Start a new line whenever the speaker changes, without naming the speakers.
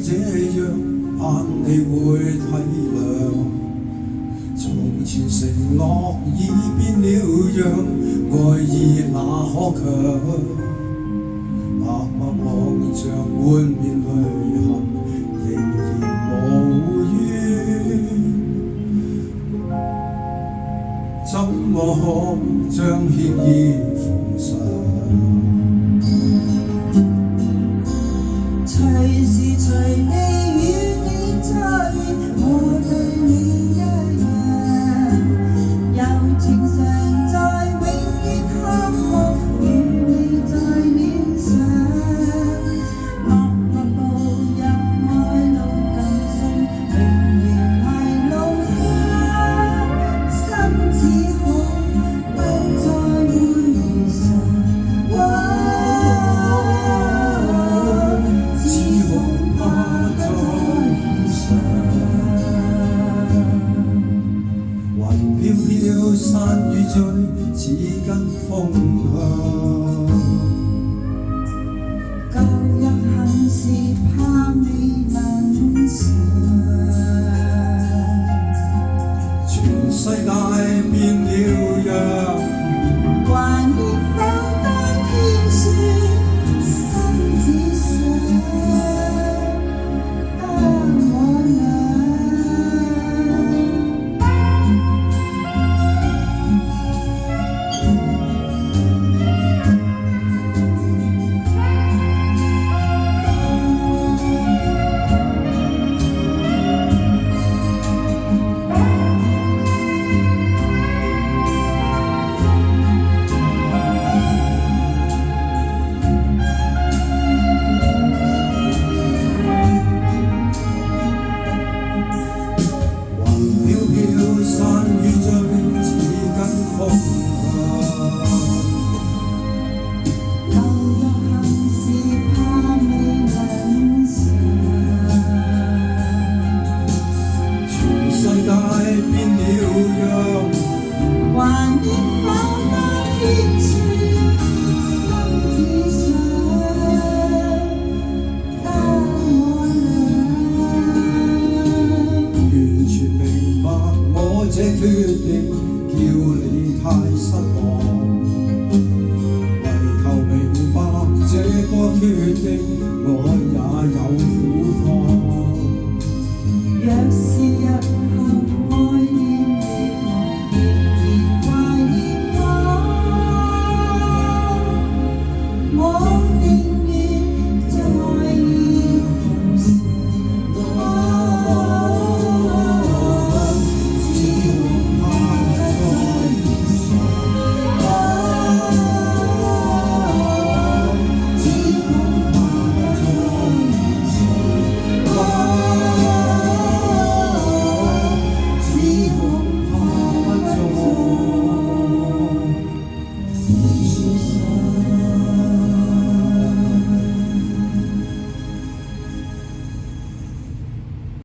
這樣，盼你會體諒。從前承諾已變了樣，愛意哪可強？默默望着滿面淚痕，仍然無怨。怎麼可將歉意奉上？
隨時隨地與你再現，我對你一樣，柔情常在，永遠渴望與你在戀上。默默步入愛路更深，永遠迷路向，心只可不再會如常。
飄飄散與醉，似跟風向。
舊日恨是怕未能償，
全世界變了樣，
還熱否當天說，心只想得我倆。
散與醉，似跟風向。
舊日恨是怕未能償，
全世界變了樣，
還熱否當天說，心只想得我倆。
完全明白我這決定叫你太失望，為求明白這個決定，我也有